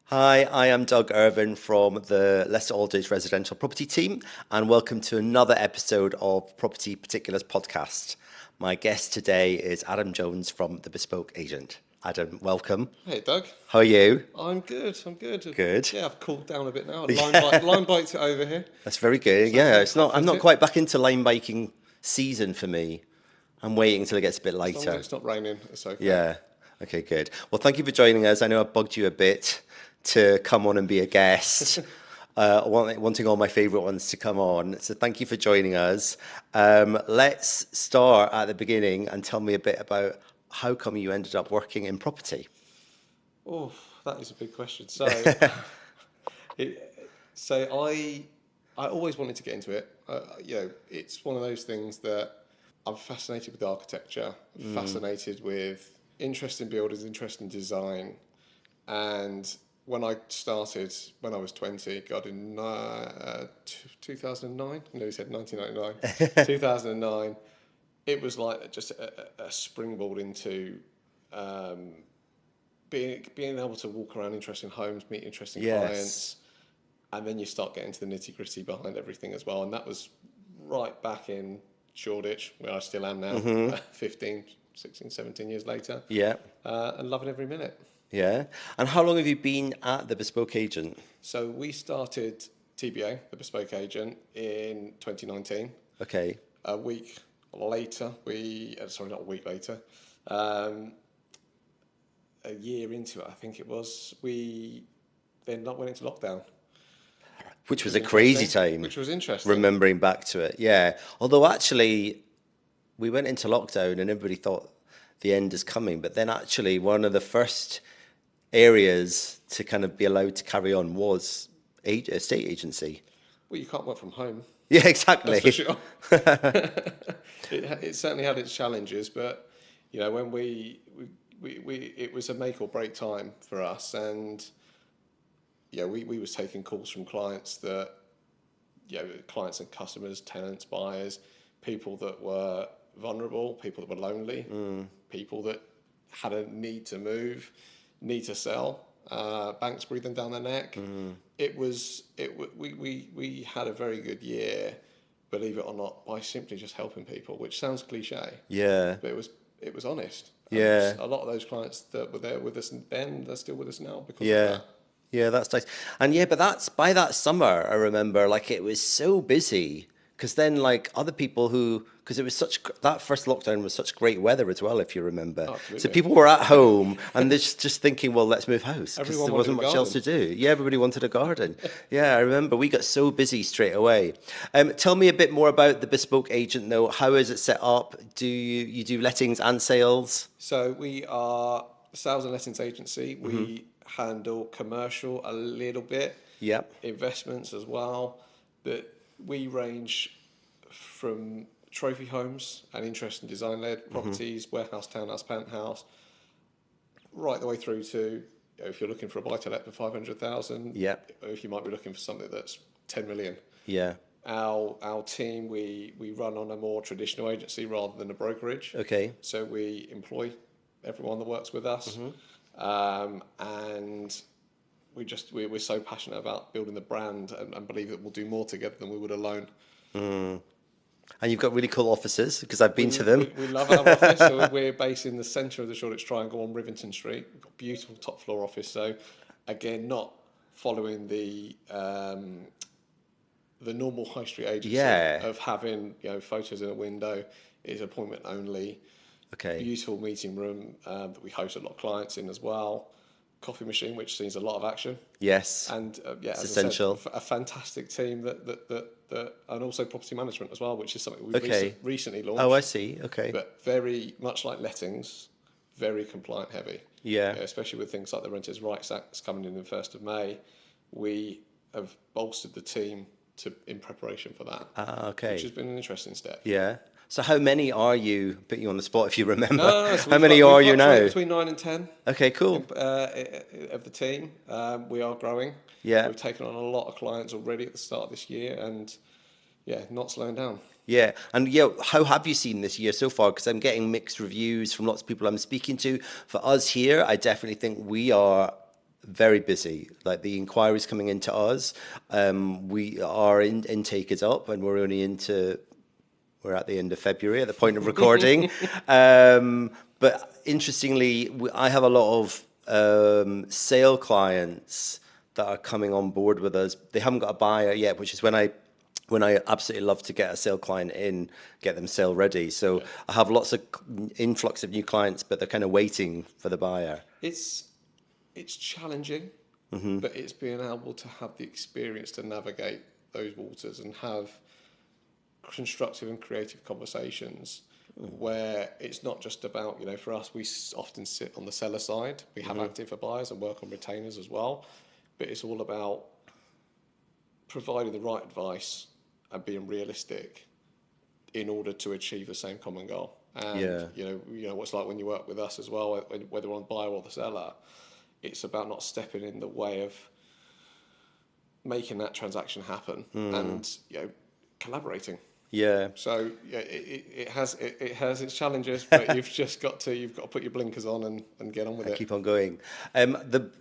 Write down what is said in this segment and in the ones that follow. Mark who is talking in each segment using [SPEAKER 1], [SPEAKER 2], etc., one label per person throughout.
[SPEAKER 1] Hi, I am Doug Irvine from the Leicester Aldridge Residential Property Team, and welcome to another episode of Property Particulars Podcast. My guest today is Adam Jones from the Bespoke Agent. Adam, welcome.
[SPEAKER 2] Hey Doug,
[SPEAKER 1] How are you?
[SPEAKER 2] I'm good. I'm good.
[SPEAKER 1] Good.
[SPEAKER 2] Yeah, I've cooled down a bit now.
[SPEAKER 1] Yeah,
[SPEAKER 2] Line bikes it over here,
[SPEAKER 1] that's very good.
[SPEAKER 2] so I
[SPEAKER 1] Yeah,
[SPEAKER 2] can't,
[SPEAKER 1] it's
[SPEAKER 2] can't
[SPEAKER 1] not. I'm
[SPEAKER 2] fit
[SPEAKER 1] not
[SPEAKER 2] it
[SPEAKER 1] quite back into lane biking season for me. I'm waiting until it gets a bit
[SPEAKER 2] as long as
[SPEAKER 1] lighter.
[SPEAKER 2] it's not raining. It's okay.
[SPEAKER 1] Yeah. Okay, good. Well, thank you for joining us. I know I bugged you a bit to come on and be a guest. Wanting all my favourite ones to come on. So thank you for joining us. Let's start at the beginning and tell me a bit about how come you ended up working in property.
[SPEAKER 2] Oh, that is a big question. So, I always wanted to get into it. It's one of those things that I'm fascinated with architecture, fascinated with interesting buildings, interesting design, and when I started, when I was 20, God, in 2009, no, he said 1999, 2009, it was like just a springboard into um, being able to walk around interesting homes, meet interesting
[SPEAKER 1] Yes.
[SPEAKER 2] clients, and then you start getting to the nitty gritty behind everything as well. And that was right back in Shoreditch, where I still am now, 15, 16, 17 years later,
[SPEAKER 1] Yeah.
[SPEAKER 2] and loving every minute.
[SPEAKER 1] Yeah. And how long have you been at the Bespoke Agent?
[SPEAKER 2] So we started TBA, the Bespoke Agent, in 2019.
[SPEAKER 1] Okay.
[SPEAKER 2] A week later, sorry, not a week later, um, a year into it, I think it was, we then went into lockdown.
[SPEAKER 1] Which was a crazy
[SPEAKER 2] Interesting.
[SPEAKER 1] time,
[SPEAKER 2] Which was interesting.
[SPEAKER 1] remembering back to it. Yeah. Although actually, we went into lockdown and everybody thought the end is coming. But then actually, one of the first areas to kind of be allowed to carry on was estate agency.
[SPEAKER 2] Well, you can't work from home,
[SPEAKER 1] Yeah, exactly.
[SPEAKER 2] that's for sure. It certainly had its challenges, but when it was a make or break time for us, and we was taking calls from clients that, clients and customers, tenants, buyers, people that were vulnerable, people that were lonely, people that had a need to move, need to sell, banks breathing down their neck. We had a very good year, believe it or not, by simply just helping people, which sounds cliche,
[SPEAKER 1] Yeah.
[SPEAKER 2] but it was honest.
[SPEAKER 1] Yeah.
[SPEAKER 2] And a lot of those clients that were there with us then, they're still with us now because of
[SPEAKER 1] Yeah.
[SPEAKER 2] that.
[SPEAKER 1] Yeah, that's nice. And yeah, but that's by that summer, I remember like it was so busy because then like other people because it was that first lockdown was such great weather as well, if you remember. So
[SPEAKER 2] Absolutely.
[SPEAKER 1] people were at home and they're just thinking, well, let's move house because
[SPEAKER 2] Everyone
[SPEAKER 1] there
[SPEAKER 2] wanted
[SPEAKER 1] wasn't
[SPEAKER 2] a
[SPEAKER 1] much else to do. Yeah, everybody wanted a garden. Yeah, I remember we got so busy straight away. Tell me a bit more about the Bespoke Agent though. How is it set up? Do you do lettings and sales?
[SPEAKER 2] So we are a sales and lettings agency. We handle commercial a little bit,
[SPEAKER 1] Yep.
[SPEAKER 2] investments as well, but we range from trophy homes and interesting design-led properties, warehouse, townhouse, penthouse, right the way through to, if you're looking for a buy-to-let for 500,000,
[SPEAKER 1] Yep.
[SPEAKER 2] or if you might be looking for something that's 10 million.
[SPEAKER 1] Yeah.
[SPEAKER 2] Our team, we run on a more traditional agency rather than a brokerage.
[SPEAKER 1] Okay.
[SPEAKER 2] So we employ everyone that works with us, and we're so passionate about building the brand and believe that we'll do more together than we would alone.
[SPEAKER 1] And you've got really cool offices because I've been to them.
[SPEAKER 2] We love our office. So we're based in the centre of the Shoreditch Triangle on Rivington Street. We've got a beautiful top floor office. So again, not following the normal high street agency
[SPEAKER 1] Yeah.
[SPEAKER 2] of having photos in a window. It's appointment only.
[SPEAKER 1] Okay.
[SPEAKER 2] Beautiful meeting room that we host a lot of clients in as well. Coffee machine, which sees a lot of action.
[SPEAKER 1] Yes.
[SPEAKER 2] And
[SPEAKER 1] It's
[SPEAKER 2] as
[SPEAKER 1] essential.
[SPEAKER 2] I said, a fantastic team that and also property management as well, which is something we've
[SPEAKER 1] Okay.
[SPEAKER 2] recently launched.
[SPEAKER 1] Oh, I see. Okay.
[SPEAKER 2] But very much like lettings, very compliant heavy.
[SPEAKER 1] Yeah.
[SPEAKER 2] Especially with things like the Renters' Rights Act coming in the 1st of May, we have bolstered the team in preparation for that.
[SPEAKER 1] Okay.
[SPEAKER 2] Which has been an interesting step.
[SPEAKER 1] Yeah. So how many are you? Put you on the spot if you remember.
[SPEAKER 2] No, so
[SPEAKER 1] How many are you now?
[SPEAKER 2] Between 9 and 10.
[SPEAKER 1] Okay, cool.
[SPEAKER 2] Of the team. We are growing.
[SPEAKER 1] Yeah.
[SPEAKER 2] We've taken on a lot of clients already at the start of this year, and not slowing down.
[SPEAKER 1] Yeah. And yeah, how have you seen this year so far? Because I'm getting mixed reviews from lots of people I'm speaking to. For us here, I definitely think we are very busy. Like the inquiries coming into us, our intake is up, and we're at the end of February at the point of recording. But interestingly, I have a lot of sale clients that are coming on board with us. They haven't got a buyer yet, which is when I absolutely love to get a sale client in, get them sale ready. So I have lots of influx of new clients, but they're kind of waiting for the buyer.
[SPEAKER 2] It's challenging, but it's being able to have the experience to navigate those waters and have constructive and creative conversations where it's not just about, for us, we often sit on the seller side. We have active buyers and work on retainers as well, but it's all about providing the right advice and being realistic in order to achieve the same common goal. And you know what's like when you work with us as well, whether on buyer or the seller, it's about not stepping in the way of making that transaction happen and collaborating.
[SPEAKER 1] Yeah.
[SPEAKER 2] So it has its challenges, but you've got to put your blinkers on and get on with it.
[SPEAKER 1] Keep on going.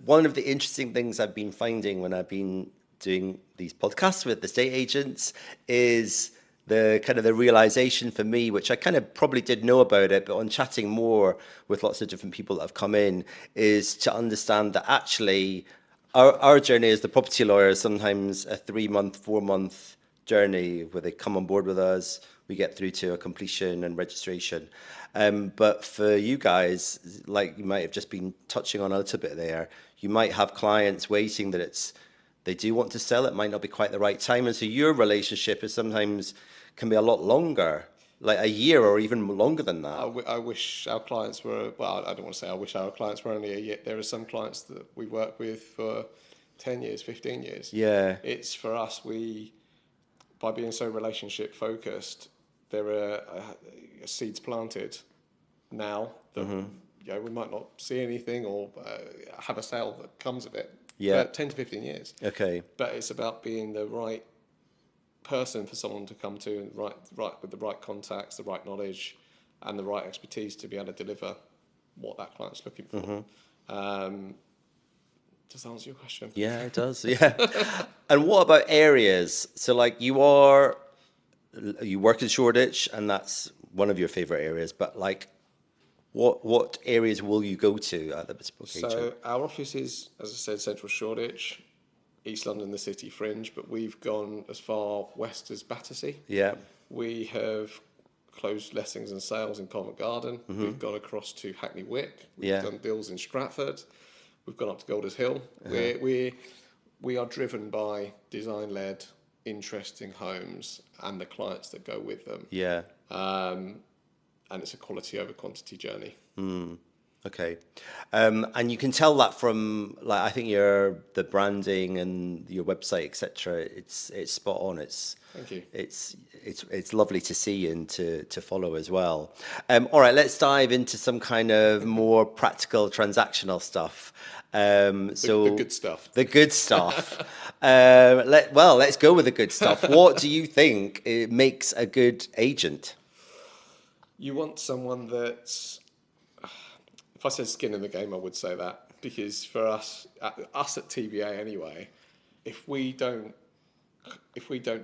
[SPEAKER 1] One of the interesting things I've been finding when I've been doing these podcasts with the estate agents is the realization for me, which I kind of probably did know about it, but on chatting more with lots of different people that have come in, is to understand that actually our journey as the property lawyer is sometimes a 3-month, 4-month journey where they come on board with us, we get through to a completion and registration. But for you guys, like you might have just been touching on a little bit there, you might have clients waiting that they do want to sell, it might not be quite the right time. And so your relationship is sometimes can be a lot longer, like a year or even longer than that.
[SPEAKER 2] I wish our clients were, well, I don't want to say I wish our clients were only a year. There are some clients that we work with for 10 years, 15 years.
[SPEAKER 1] Yeah.
[SPEAKER 2] It's for us, by being so relationship focused, there are seeds planted now that we might not see anything or have a sale that comes of it.
[SPEAKER 1] Yeah.
[SPEAKER 2] 10 to 15 years.
[SPEAKER 1] Okay.
[SPEAKER 2] But it's about being the right person for someone to come to, and right with the right contacts, the right knowledge, and the right expertise to be able to deliver what that client's looking for. Does that answer your question?
[SPEAKER 1] Yeah, it does. Yeah. And what about areas? So like you work in Shoreditch, and that's one of your favorite areas, but like what areas will you go to at the Bespoke Agent?
[SPEAKER 2] So our office is, as I said, Central Shoreditch, East London, the city fringe, but we've gone as far west as Battersea.
[SPEAKER 1] Yeah.
[SPEAKER 2] We have closed lettings and sales in Covent Garden. We've gone across to Hackney Wick. We've done deals in Stratford. We've gone up to Golders Hill. We are driven by design-led, interesting homes and the clients that go with them.
[SPEAKER 1] Yeah.
[SPEAKER 2] And it's a quality over quantity journey.
[SPEAKER 1] Okay. And you can tell that from, like, I think the branding and your website, etc. It's spot on.
[SPEAKER 2] Thank you.
[SPEAKER 1] It's lovely to see and to follow as well. All right, let's dive into some kind of more practical transactional stuff.
[SPEAKER 2] The good stuff.
[SPEAKER 1] The good stuff. Let's go with the good stuff. What do you think makes a good agent?
[SPEAKER 2] You want someone that's, if I said skin in the game, I would say that, because for us at TBA anyway, if we don't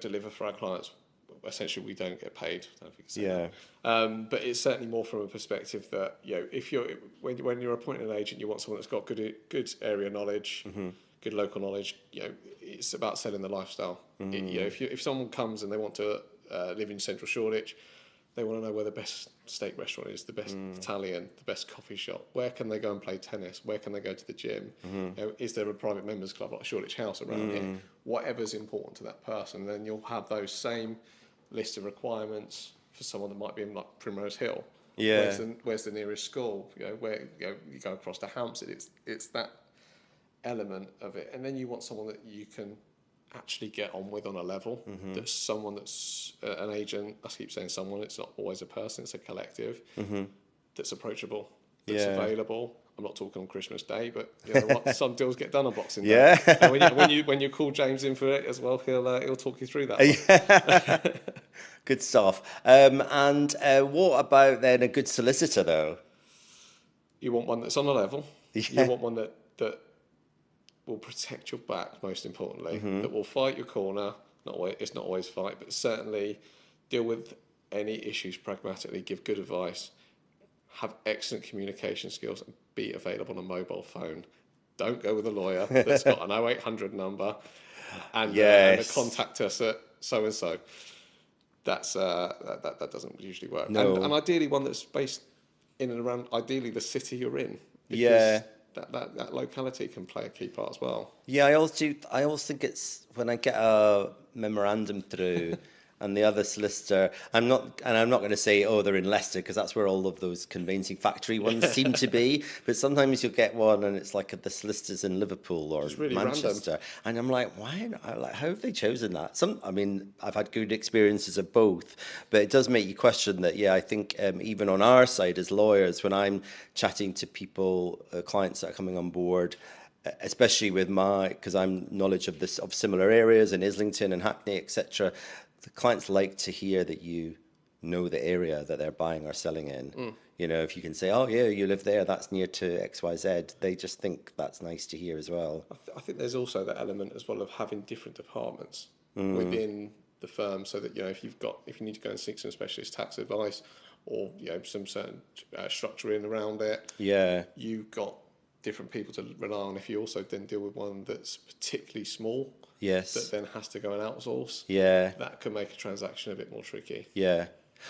[SPEAKER 2] deliver for our clients, essentially we don't get paid. I don't think it's but it's certainly more from a perspective that if when you're appointing an agent, you want someone that's got good area knowledge, good local knowledge. It's about selling the lifestyle. If someone comes and they want to live in Central Shoreditch, they want to know where the best steak restaurant is, the best Italian, the best coffee shop. Where can they go and play tennis? Where can they go to the gym? Is there a private members club like Shoreditch House around here? Whatever's important to that person, then you'll have those same list of requirements for someone that might be in like Primrose Hill.
[SPEAKER 1] Yeah.
[SPEAKER 2] Where's the nearest school? Where you go across to Hampstead. It's that element of it, and then you want someone that you can actually get on with on a level. That's someone that's an agent. I keep saying someone. It's not always a person. It's a collective. That's approachable. That's available. I'm not talking on Christmas Day, but some deals get done on Boxing Day. And when you call James in for it as well, he'll talk you through that.
[SPEAKER 1] Good stuff. And what about then a good solicitor though?
[SPEAKER 2] You want one that's on a level. You want one that will protect your back, most importantly, that will fight your corner. It's not always fight, but certainly deal with any issues pragmatically, give good advice, have excellent communication skills, and be available on a mobile phone. Don't go with a lawyer that's got an 0800 number and a contact us at so and so. That doesn't usually work.
[SPEAKER 1] No.
[SPEAKER 2] And ideally one that's based in and around ideally the city you're in.
[SPEAKER 1] Yeah.
[SPEAKER 2] That locality can play a key part as well.
[SPEAKER 1] Yeah, I always think it's when I get a memorandum through and the other solicitor, I'm not going to say, oh, they're in Leicester, because that's where all of those conveyancing factory ones seem to be. But sometimes you'll get one and it's like the solicitors in Liverpool or
[SPEAKER 2] really
[SPEAKER 1] Manchester.
[SPEAKER 2] random.
[SPEAKER 1] And I'm like, why? How have they chosen that? I mean, I've had good experiences of both, but it does make you question that. Yeah, I think even on our side as lawyers, when I'm chatting to people, clients that are coming on board, especially with because I'm knowledge of similar areas in Islington and Hackney, etc., the clients like to hear that you know the area that they're buying or selling in. You know, if you can say, oh yeah, you live there, that's near to XYZ, they just think that's nice to hear as well.
[SPEAKER 2] I think there's also that element as well of having different departments within the firm, so that, you know, if you need to go and seek some specialist tax advice, or, you know, some certain structure in around it, you've got different people to rely on. If you also then deal with one that's particularly small, that then has to go and outsource, that can make a transaction a bit more tricky.
[SPEAKER 1] Yeah.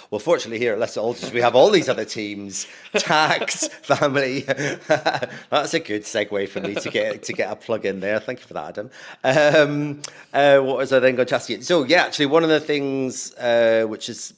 [SPEAKER 1] Well, fortunately here at Leicester Aldridge, we have all these other teams: tax, family. That's a good segue for me to get a plug in there. Thank you for that, Adam. What was I then going to ask you? So yeah, actually, one of the things which has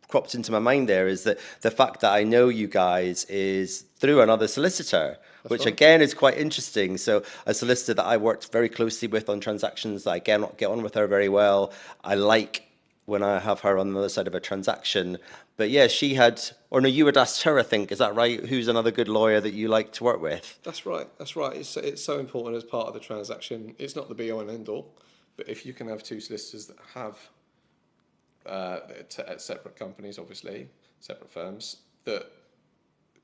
[SPEAKER 1] cropped into my mind there is that the fact that I know you guys is through another solicitor. Which again is quite interesting. So a solicitor that I worked very closely with on transactions, I get on with her very well. I like when I have her on the other side of a transaction. But yeah, you had asked her, I think, is that right? Who's another good lawyer that you like to work with?
[SPEAKER 2] That's right. It's so important as part of the transaction. It's not the be all and end all, but if you can have two solicitors that have at separate companies, obviously, separate firms, that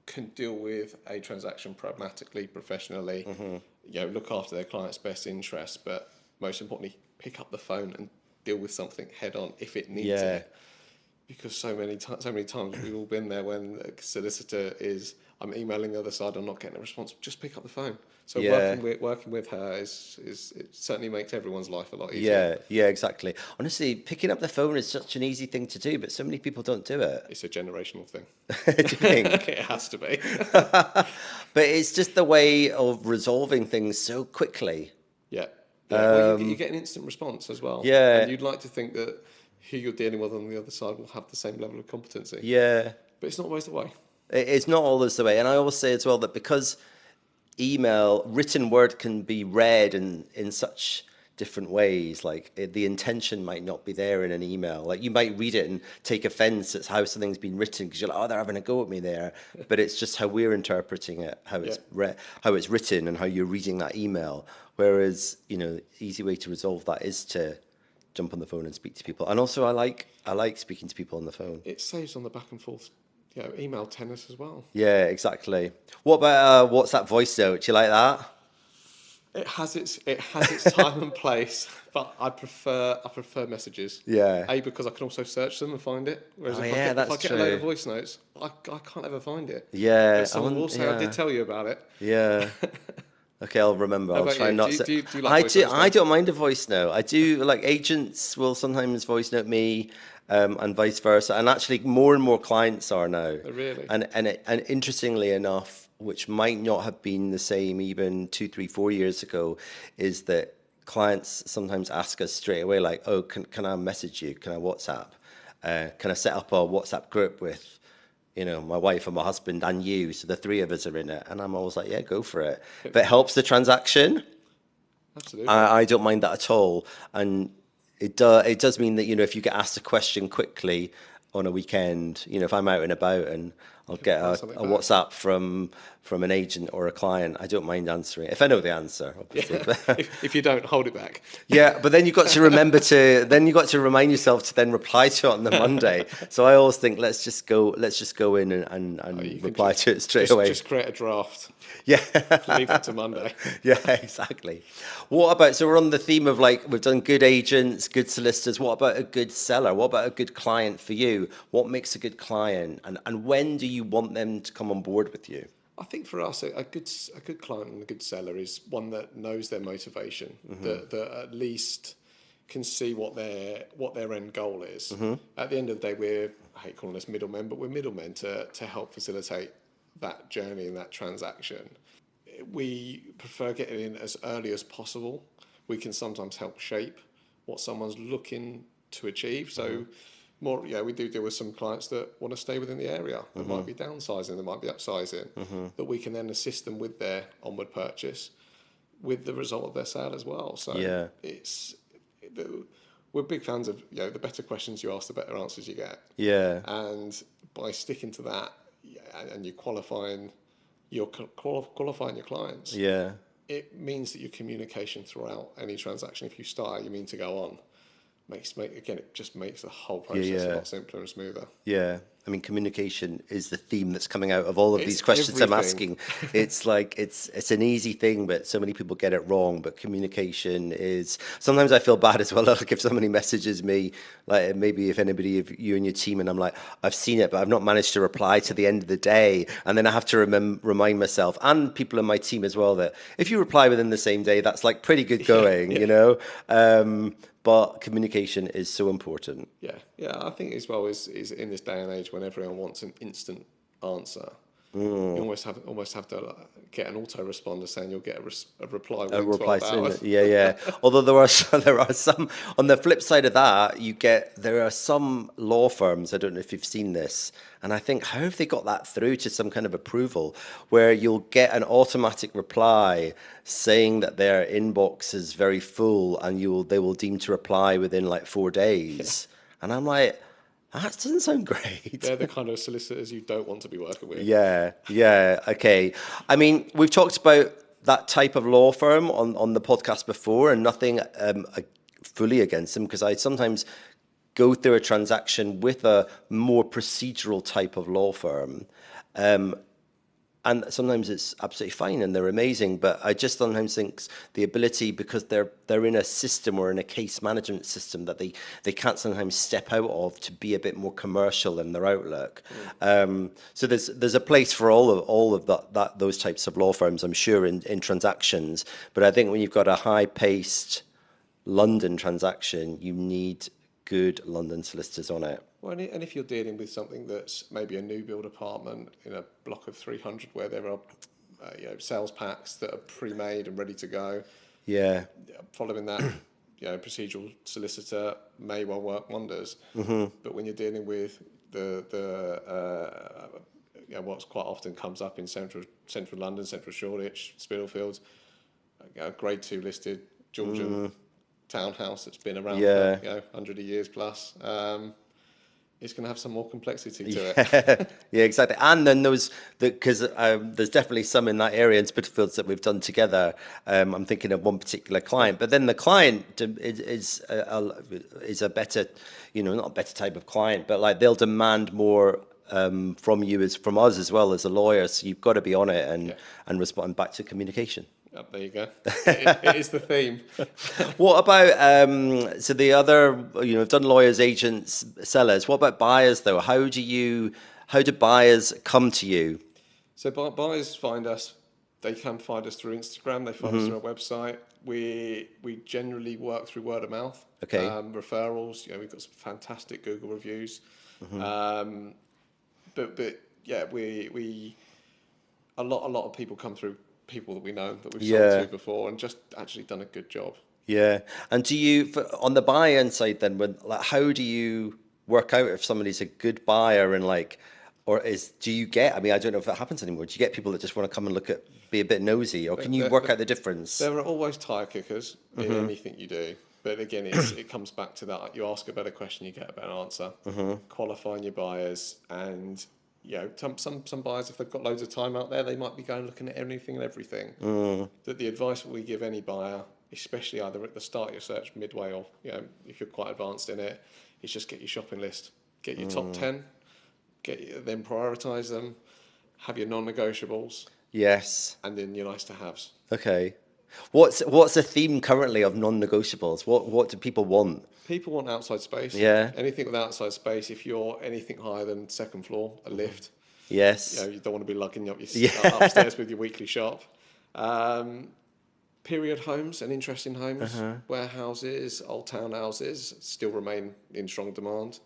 [SPEAKER 2] can deal with a transaction pragmatically, professionally, you know, look after their client's best interests, but most importantly, pick up the phone and deal with something head on if it needs it. Because so many times we've all been there when a solicitor is, I'm emailing the other side, I'm not getting a response. Just pick up the phone. So working with her it certainly makes everyone's life a lot easier.
[SPEAKER 1] Yeah, exactly. Honestly, picking up the phone is such an easy thing to do, but so many people don't do it.
[SPEAKER 2] It's a generational thing.
[SPEAKER 1] Do you think?
[SPEAKER 2] It has to be.
[SPEAKER 1] But it's just the way of resolving things so quickly.
[SPEAKER 2] Yeah. Well, you get an instant response as well.
[SPEAKER 1] Yeah.
[SPEAKER 2] And you'd like to think that who you're dealing with on the other side will have the same level of competency.
[SPEAKER 1] Yeah.
[SPEAKER 2] But it's not always the way.
[SPEAKER 1] It's not always the way. And I always say as well that because written word can be read in such different ways, like the intention might not be there in an email. Like you might read it and take offense at how something's been written because you're like, oh, they're having a go at me there. But it's just how we're interpreting it, how it's written and how you're reading that email. Whereas, you know, the easy way to resolve that is to jump on the phone and speak to people. And also I like speaking to people on the phone.
[SPEAKER 2] It saves on the back and forth, you know, email tennis as well.
[SPEAKER 1] Yeah, exactly. What about WhatsApp voice note? Do you like that?
[SPEAKER 2] It has its time and place, but I prefer messages.
[SPEAKER 1] Yeah.
[SPEAKER 2] Because I can also search them and find it. Whereas if I get a load of voice notes, I can't ever find it.
[SPEAKER 1] Yeah.
[SPEAKER 2] But someone will say, I did tell you about it.
[SPEAKER 1] Yeah. Okay, I'll remember. I'll try not to.
[SPEAKER 2] Do you like voice notes?
[SPEAKER 1] I don't mind a voice note. I do, like, agents will sometimes voice note me, and vice versa. And actually, more and more clients are now.
[SPEAKER 2] Oh, really?
[SPEAKER 1] And interestingly enough, which might not have been the same even 2, 3, 4 years ago, is that clients sometimes ask us straight away, like, oh, can I message you? Can I WhatsApp? Can I set up a WhatsApp group with, you know, my wife and my husband and you, so the three of us are in it? And I'm always like, yeah, go for it. If it helps the transaction,
[SPEAKER 2] absolutely,
[SPEAKER 1] I don't mind that at all. And it does mean that, you know, if you get asked a question quickly on a weekend, you know, if I'm out and about and I'll get
[SPEAKER 2] find
[SPEAKER 1] a
[SPEAKER 2] something back.
[SPEAKER 1] WhatsApp from an agent or a client. I don't mind answering if I know the answer, obviously.
[SPEAKER 2] If you don't, hold it back.
[SPEAKER 1] Yeah, but then you've got to remember to then you've got to remind yourself to then reply to it on the Monday. So I always think let's just go in and reply to it straight away.
[SPEAKER 2] Just create a draft.
[SPEAKER 1] Yeah.
[SPEAKER 2] Leave it to Monday.
[SPEAKER 1] Yeah, exactly. What about, so we're on the theme of like, we've done good agents, good solicitors. What about a good seller? What about a good client for you? What makes a good client? And when do you want them to come on board with you?
[SPEAKER 2] I think for us, a good client and a good seller is one that knows their motivation, that at least can see what their end goal is. At the end of the day, I hate calling us middlemen, but we're middlemen to help facilitate that journey and that transaction. We prefer getting in as early as possible. We can sometimes help shape what someone's looking to achieve. So we do deal with some clients that want to stay within the area. There might be downsizing, there might be upsizing, that we can then assist them with their onward purchase, with the result of their sale as well. So we're big fans of, the better questions you ask, the better answers you get.
[SPEAKER 1] Yeah.
[SPEAKER 2] And by sticking to that, and you're qualifying your clients.
[SPEAKER 1] Yeah.
[SPEAKER 2] It means that your communication throughout any transaction, if you start out you mean to go on, it just makes the whole process a lot simpler and smoother.
[SPEAKER 1] Yeah. I mean, communication is the theme that's coming out of all of these questions
[SPEAKER 2] everything.
[SPEAKER 1] I'm asking. It's like, it's an easy thing, but so many people get it wrong. But communication is, sometimes I feel bad as well. Like if somebody messages me, like maybe if anybody of you and your team, and I'm like, I've seen it, but I've not managed to reply to the end of the day. And then I have to remind myself and people in my team as well that if you reply within the same day, that's like pretty good going, you know? But communication is so important.
[SPEAKER 2] Yeah. I think as well is in this day and age when everyone wants an instant answer, you almost have to get an autoresponder saying you'll get a reply within 12 hours.
[SPEAKER 1] Yeah. Although there are some on the flip side of that, there are some law firms, I don't know if you've seen this, and I think how have they got that through to some kind of approval where you'll get an automatic reply saying that their inbox is very full and they will deem to reply within like 4 days. And I'm like, that doesn't sound great.
[SPEAKER 2] They're the kind of solicitors you don't want to be working with.
[SPEAKER 1] Yeah, okay. I mean, we've talked about that type of law firm on the podcast before, and nothing fully against them, because I sometimes go through a transaction with a more procedural type of law firm. And sometimes it's absolutely fine and they're amazing, but I just sometimes think the ability, because they're in a system or in a case management system that they can't sometimes step out of to be a bit more commercial in their outlook. So there's a place for all of those types of law firms, I'm sure, in transactions. But I think when you've got a high-paced London transaction, you need good London solicitors on it.
[SPEAKER 2] Well, and if you're dealing with something that's maybe a new build apartment in a block of 300 where there are sales packs that are pre-made and ready to go, following that procedural solicitor may well work wonders. But when you're dealing with what's quite often comes up in central London, central Shoreditch, Spitalfields, grade 2 listed Georgian townhouse that's been around for 100 years plus. It's going to have some more complexity to it.
[SPEAKER 1] Yeah, exactly. And then because there's definitely some in that area in Spitalfields that we've done together. I'm thinking of one particular client, but then the client is a better, not a better type of client, but like they'll demand more from you as from us as well as a lawyer. So you've got to be on it and respond back to communication.
[SPEAKER 2] Yep, there you go. It is the theme.
[SPEAKER 1] What about so the other? You've done lawyers, agents, sellers. What about buyers though? How do buyers come to you?
[SPEAKER 2] So buyers find us. They can find us through Instagram. They find us through our website. We generally work through word of mouth.
[SPEAKER 1] Okay.
[SPEAKER 2] Referrals. We've got some fantastic Google reviews. But we a lot of people come through people that we know that we've sold to before and just actually done a good job. Yeah.
[SPEAKER 1] And do you, on the buy-in side then, how do you work out if somebody's a good buyer and do you get, I mean, I don't know if that happens anymore. Do you get people that just want to come and be a bit nosy, or can you work out the difference?
[SPEAKER 2] There are always tire kickers in anything you do. But again, it comes back to that. You ask a better question, you get a better answer. Qualifying your buyers and some buyers, if they've got loads of time out there, they might be going looking at anything and everything. That the advice that we give any buyer, especially either at the start of your search, midway, or if you're quite advanced in it, is just get your shopping list, get your top 10, then prioritise them, have your non-negotiables,
[SPEAKER 1] Yes.
[SPEAKER 2] and then your nice to haves.
[SPEAKER 1] Okay. What's the theme currently of non-negotiables? What do people want?
[SPEAKER 2] People want outside space.
[SPEAKER 1] Yeah.
[SPEAKER 2] Anything with outside space. If you're anything higher than second floor, a lift.
[SPEAKER 1] Yes.
[SPEAKER 2] You don't want to be lugging up your
[SPEAKER 1] Yeah.
[SPEAKER 2] upstairs with your weekly shop. Period homes and interesting homes, warehouses, old townhouses still remain in strong demand.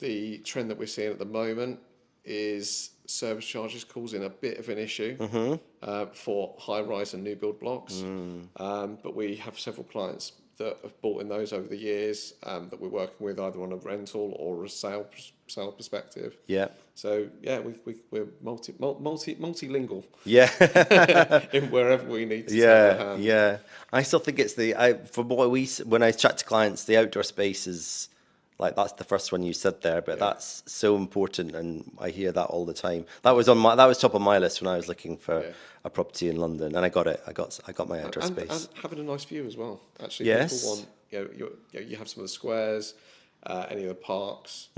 [SPEAKER 2] The trend that we're seeing at the moment is service charges causing a bit of an issue for high-rise and new build blocks. But we have several clients that have bought in those over the years that we're working with either on a rental or a sale perspective.
[SPEAKER 1] Yeah.
[SPEAKER 2] So yeah, we're multilingual.
[SPEAKER 1] Yeah.
[SPEAKER 2] In wherever we need to take a hand.
[SPEAKER 1] Yeah. I still think it's when I chat to clients, the outdoor space is like, that's the first one you said there, but that's so important, and I hear that all the time. That was top of my list when I was looking for a property in London, and I got it. I got my outdoor space.
[SPEAKER 2] And having a nice view as well. Actually,
[SPEAKER 1] yes.
[SPEAKER 2] People want you have some of the squares, any of the parks,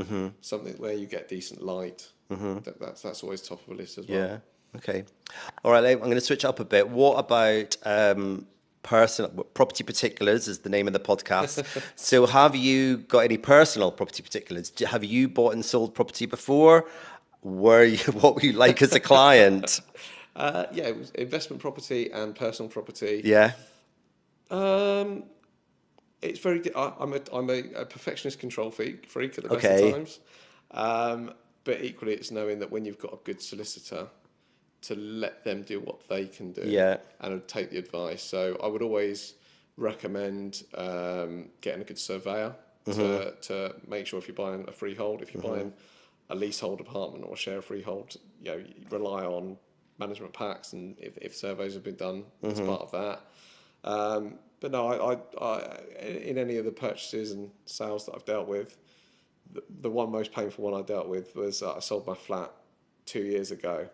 [SPEAKER 2] something where you get decent light. That's always top of the list as well.
[SPEAKER 1] Yeah. Okay. All right. I'm going to switch up a bit. What about personal property particulars? Is the name of the podcast. So, have you got any personal property particulars? Have you bought and sold property before? What were you like as a client?
[SPEAKER 2] It was investment property and personal property.
[SPEAKER 1] Yeah.
[SPEAKER 2] It's very. I'm a perfectionist control freak at the best of times. But equally, it's knowing that when you've got a good solicitor, to let them do what they can do, and take the advice. So I would always recommend getting a good surveyor to make sure if you're buying a freehold, if you're buying a leasehold apartment or a share freehold, you rely on management packs, and if surveys have been done as part of that. But no, I in any of the purchases and sales that I've dealt with, the one most painful one I dealt with was I sold my flat 2 years ago,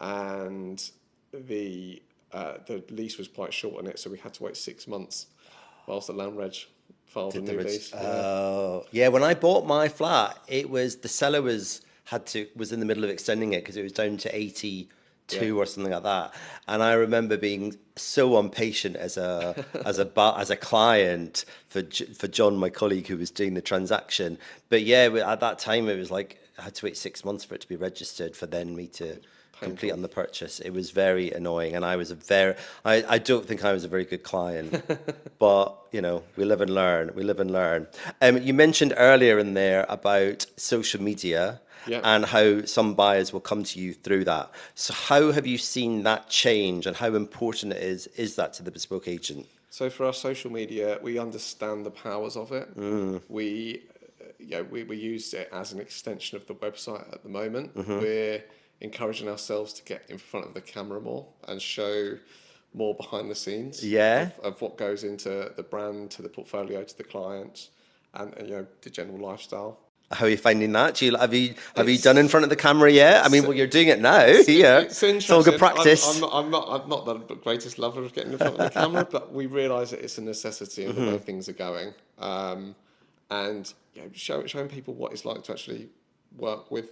[SPEAKER 2] and the lease was quite short on it, so we had to wait 6 months whilst the land reg filed a new lease.
[SPEAKER 1] Oh, yeah. When I bought my flat, it was the seller was in the middle of extending it because it was down to 82 or something like that, and I remember being so impatient as a client for John, my colleague who was doing the transaction. But yeah, at that time it was like I had to wait 6 months for it to be registered for then me to complete on the purchase. It was very annoying, and I don't think I was a very good client. But we live and learn. You mentioned earlier in there about social media. Yeah. And how some buyers will come to you through that. So how have you seen that change, and how important is that to the bespoke agent?
[SPEAKER 2] So for our social media, we understand the powers of it. We use it as an extension of the website at the moment. We're encouraging ourselves to get in front of the camera more and show more behind the scenes of what goes into the brand, to the portfolio, to the clients, and the general lifestyle.
[SPEAKER 1] How are you finding that? Have you done in front of the camera yet? I mean, you're doing it now. It's all good practice.
[SPEAKER 2] I'm not the greatest lover of getting in front of the camera, but we realise that it's a necessity in the way things are going, and showing people what it's like to actually work with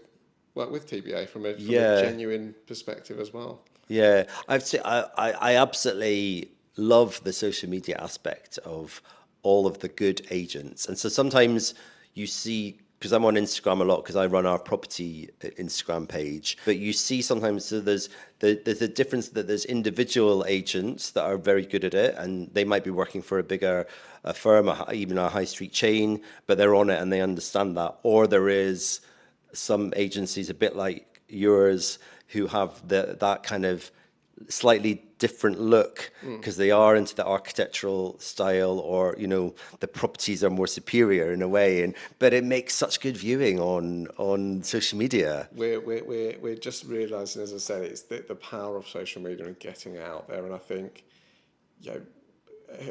[SPEAKER 2] TBA from a genuine perspective as well.
[SPEAKER 1] Yeah, I absolutely love the social media aspect of all of the good agents, and so sometimes you see. Because I'm on Instagram a lot, because I run our property Instagram page. But you see sometimes, so there's a difference that there's individual agents that are very good at it, and they might be working for a bigger firm, even a high street chain, but they're on it and they understand that. Or there is some agencies a bit like yours who have that kind of slightly different look because they are into the architectural style, or the properties are more superior in a way, but it makes such good viewing on social media.
[SPEAKER 2] We're just realising, as I said, it's the power of social media and getting it out there, and I think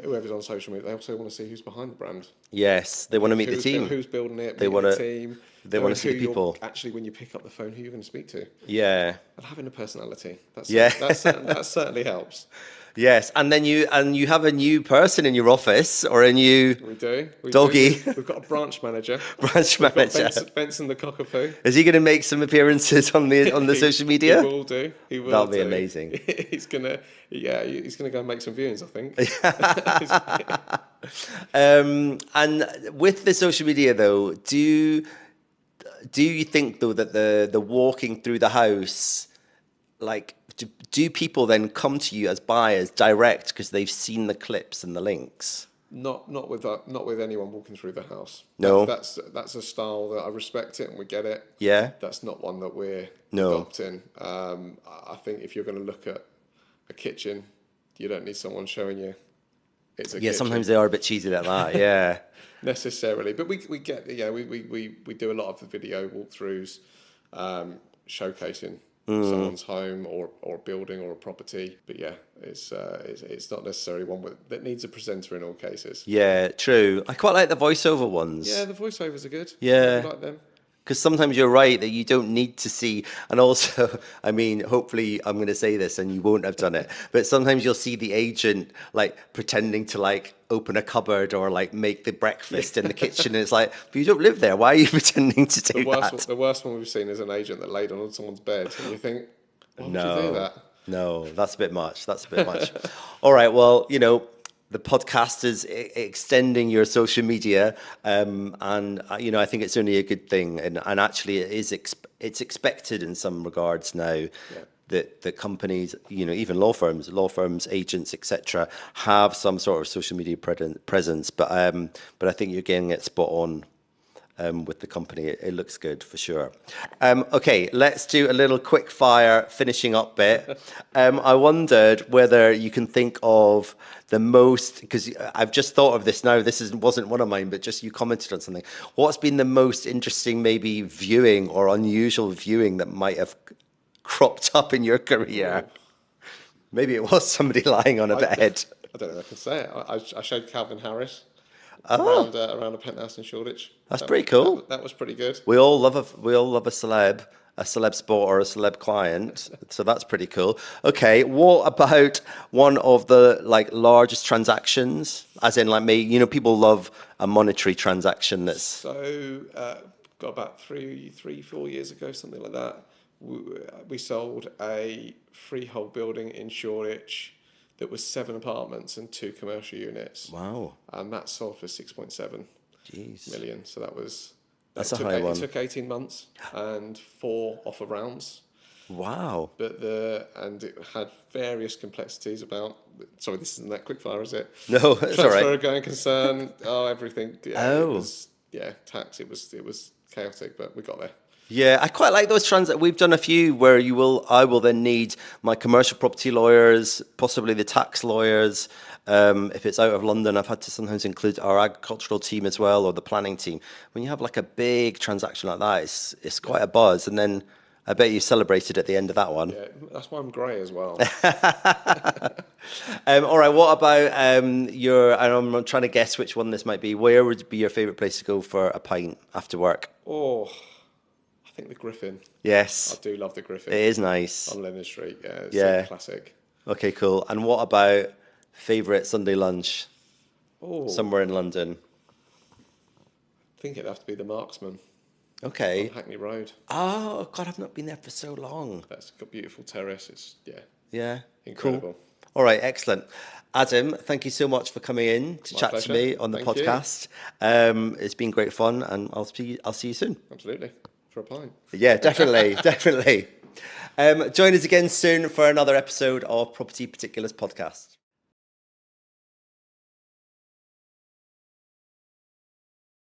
[SPEAKER 2] whoever's on social media, they also want to see who's behind the brand.
[SPEAKER 1] Yes, they want to meet the team.
[SPEAKER 2] Who's building it,
[SPEAKER 1] They
[SPEAKER 2] meeting
[SPEAKER 1] want
[SPEAKER 2] the
[SPEAKER 1] to.
[SPEAKER 2] team.
[SPEAKER 1] They want to see the people.
[SPEAKER 2] Actually, when you pick up the phone, who you're going to speak to.
[SPEAKER 1] Yeah.
[SPEAKER 2] And having a personality.
[SPEAKER 1] Yeah.
[SPEAKER 2] That certainly helps.
[SPEAKER 1] Yes, and then you have a new person in your office, or a new
[SPEAKER 2] We
[SPEAKER 1] doggy.
[SPEAKER 2] do. We've got a branch manager.
[SPEAKER 1] Branch
[SPEAKER 2] We've got
[SPEAKER 1] manager.
[SPEAKER 2] Benson the cockapoo.
[SPEAKER 1] Is he going to make some appearances on the social media?
[SPEAKER 2] He will do. He will.
[SPEAKER 1] That'll be amazing.
[SPEAKER 2] He's gonna go and make some viewings, I think.
[SPEAKER 1] And with the social media, though, do you think though that the walking through the house, like, do people then come to you as buyers direct because they've seen the clips and the links?
[SPEAKER 2] Not with anyone walking through the house.
[SPEAKER 1] No,
[SPEAKER 2] that's a style that I respect it and we get it.
[SPEAKER 1] Yeah,
[SPEAKER 2] that's not one that we're
[SPEAKER 1] No.
[SPEAKER 2] adopting. I think if you're going to look at a kitchen, you don't need someone showing you it's a
[SPEAKER 1] yeah.
[SPEAKER 2] kitchen.
[SPEAKER 1] Sometimes they are a bit cheesy like that. Yeah.
[SPEAKER 2] Necessarily, but we get we do a lot of the video walkthroughs, showcasing someone's home or building or a property. But yeah, it's not necessarily one that needs a presenter in all cases.
[SPEAKER 1] Yeah, true. I quite like the voiceover ones.
[SPEAKER 2] Yeah, the voiceovers are good.
[SPEAKER 1] Yeah.
[SPEAKER 2] I like them.
[SPEAKER 1] Because sometimes you're right that you don't need to see, and also, I mean, hopefully I'm going to say this and you won't have done it, but sometimes you'll see the agent like pretending to like open a cupboard or like make the breakfast in the kitchen, and it's like, but you don't live there. Why are you pretending to do that?
[SPEAKER 2] The worst one we've seen is an agent that laid on someone's bed, and you think, why would you do that?
[SPEAKER 1] No, that's a bit much. That's a bit much. All right, well, the podcast is extending your social media, and I think it's only a good thing, and actually it is it's expected in some regards now that the companies, even law firms, agents, etc., have some sort of social media presence. But I think you're getting it spot on. With the company, it looks good for sure. Okay, let's do a little quick fire finishing up bit. I wondered whether you can think of the most, because I've just thought of this now, wasn't one of mine, but just you commented on something. What's been the most interesting maybe viewing or unusual viewing that might have cropped up in your career? Maybe it was somebody lying on a bed.
[SPEAKER 2] I don't know if I can say it. I showed Calvin Harris.
[SPEAKER 1] Oh.
[SPEAKER 2] Around a penthouse in Shoreditch.
[SPEAKER 1] That's pretty cool.
[SPEAKER 2] That was pretty good.
[SPEAKER 1] We all love a celeb spot or a celeb client, so that's pretty cool. Okay, what about one of the largest transactions? As in, people love a monetary transaction that's.
[SPEAKER 2] So, got about 4 years ago, something like that. We sold a freehold building in Shoreditch that was 7 apartments and 2 commercial units.
[SPEAKER 1] Wow.
[SPEAKER 2] And that sold for 6.7 million. So that's
[SPEAKER 1] a high one.
[SPEAKER 2] It took 18 months and 4 offer rounds.
[SPEAKER 1] Wow.
[SPEAKER 2] And it had various complexities about, sorry, this isn't that quickfire, is it?
[SPEAKER 1] No, it's all right.
[SPEAKER 2] Transfer of going concern, everything. Yeah,
[SPEAKER 1] Oh.
[SPEAKER 2] Tax. It was chaotic, but we got there.
[SPEAKER 1] Yeah, I quite like those We've done a few where I will then need my commercial property lawyers, possibly the tax lawyers. If it's out of London, I've had to sometimes include our agricultural team as well, or the planning team. When you have a big transaction like that, it's quite a buzz. And then I bet you celebrated at the end of that one.
[SPEAKER 2] Yeah, that's why I'm grey as well.
[SPEAKER 1] All right, what about I'm trying to guess which one this might be. Where would be your favourite place to go for a pint after work?
[SPEAKER 2] Oh, I think the Griffin.
[SPEAKER 1] Yes.
[SPEAKER 2] I do love the Griffin.
[SPEAKER 1] It is nice.
[SPEAKER 2] On Leonard Street, it's a classic.
[SPEAKER 1] Okay, cool. And what about favourite Sunday lunch?
[SPEAKER 2] Oh.
[SPEAKER 1] Somewhere in London.
[SPEAKER 2] I think it'd have to be the Marksman.
[SPEAKER 1] Okay.
[SPEAKER 2] On Hackney Road.
[SPEAKER 1] Oh, God, I've not been there for so long.
[SPEAKER 2] That's got beautiful terrace. It's,
[SPEAKER 1] Yeah.
[SPEAKER 2] incredible.
[SPEAKER 1] Cool. All right, excellent. Adam, thank you so much for coming in to chat
[SPEAKER 2] pleasure.
[SPEAKER 1] to me on the
[SPEAKER 2] Thank you.
[SPEAKER 1] podcast. It's been great fun, and I'll see you soon.
[SPEAKER 2] Absolutely. For a pint.
[SPEAKER 1] Yeah, definitely, definitely. Join us again soon for another episode of Property Particulars Podcast.